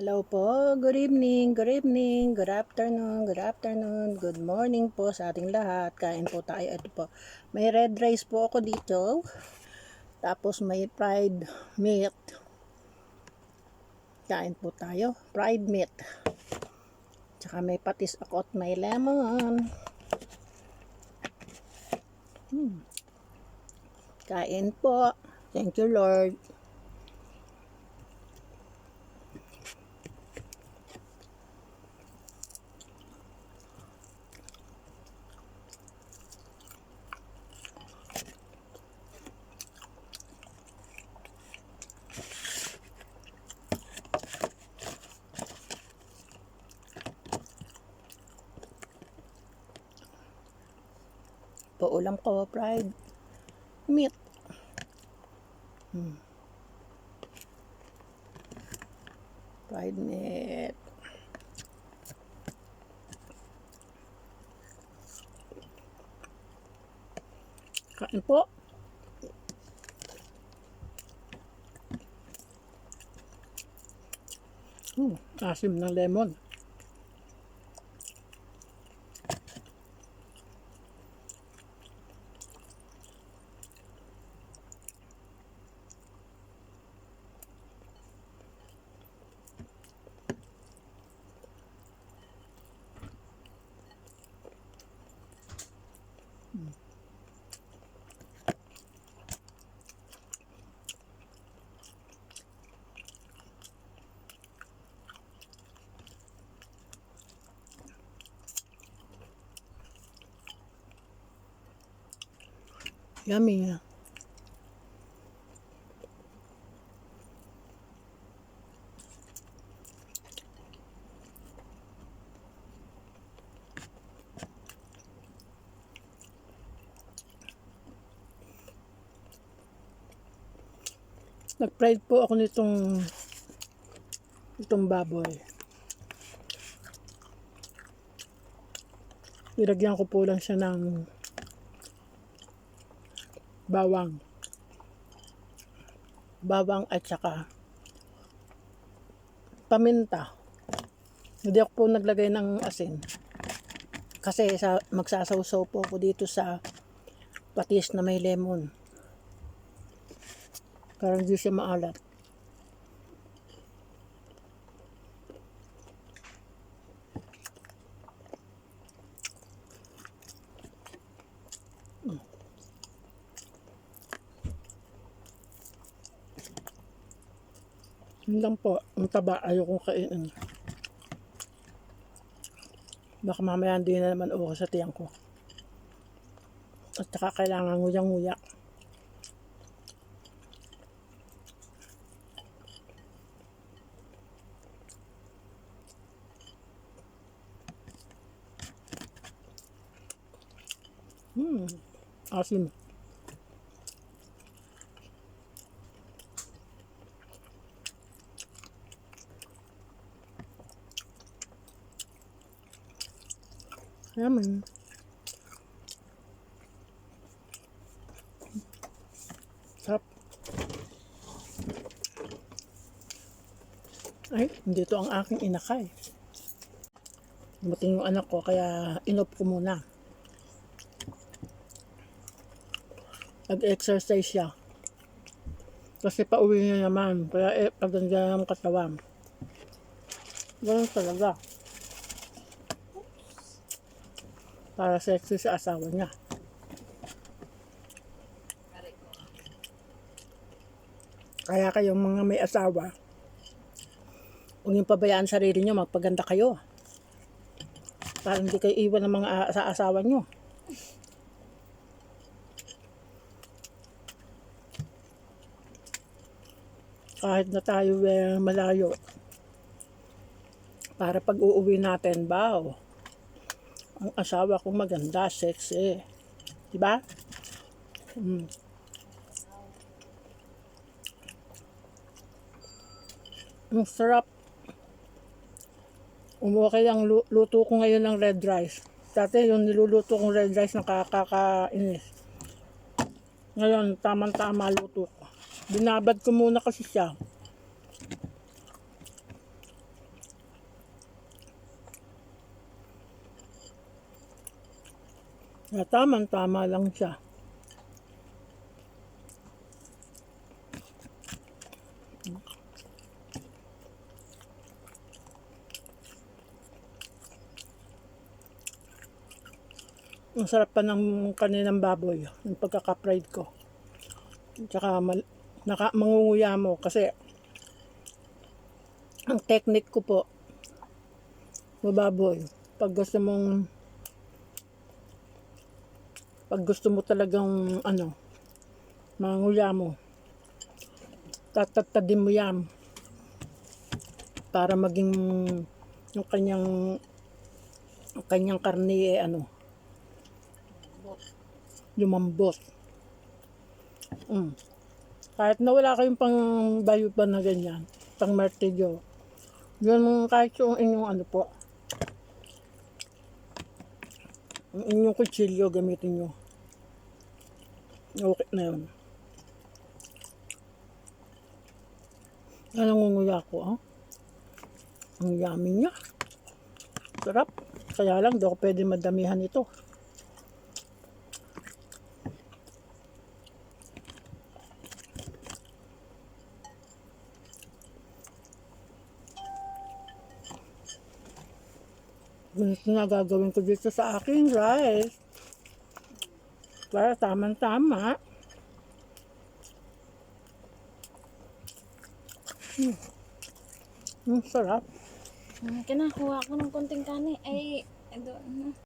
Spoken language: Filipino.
Hello po, good evening, good afternoon, good morning po sa ating lahat. Kain po tayo. Ito po, may red rice po ako dito. Tapos may fried meat. Kain po tayo, fried meat. Tsaka may patis ako at may lemon. Kain po. Thank you Lord. Paulam ko, fried meat. Fried meat. Kain po. Asim ng lemon. Yummy. Nag-fried po ako itong baboy. Nilagyan ko po lang siya ng bawang. Bawang at saka paminta. Hindi ako po naglagay ng asin. Kasi magsasawsaw po ako dito sa patis na may lemon. Para hindi siya maalat. Yun lang po. Ang taba, ayokong kainin. Baka mamaya hindi na naman uko sa tiyang ko. At saka kailangan nguyang-nguya. Asim. Yaman. Sarap. Ay, dito ang aking inakay. Dumating yung anak ko, kaya inop ko muna. Nag-exercise siya. Kasi pauwi niya naman, kaya paganda ng katawan. Ganun talaga. Para sexy sa asawa niya. Kaya kayong mga may asawa, huwag niyong pabayaan sarili niyo, magpaganda kayo. Para hindi kayo iwan ng mga sa asawa niyo. Kahit na tayo malayo. Para pag uuwi natin, bao. Ang asawa kong maganda, sexy. Diba? Ang sarap. Okay ang luto ko ngayon ng red rice. Dati yung niluluto kong red rice nakakainis. Ngayon, tamang-tama luto ko. Binabad ko muna kasi siya. Kaya tama lang siya. Ang sarap pa ng kaninang baboy, yung pagkaka-fried ko. Tsaka mangunguya mo kasi ang technique ko po, baboy, pag gusto mo talagang manguya mo, tatatadin mo yan para maging yung kanyang karne lumambot. Kahit na wala kayong pang bayo pa na ganyan, pang martilyo, yun kahit yung inyong ang inyong kutsilyo gamitin nyo. Okay na yun. Nangunguya ko, ang yummy niya. Sarap. Kaya lang, di ako pwede madamihan ito. Ganito na gagawin ko dito sa aking rice. Para tamang-tama. Sarap. Kinakuha ko ng konting kanin. Ay, ito,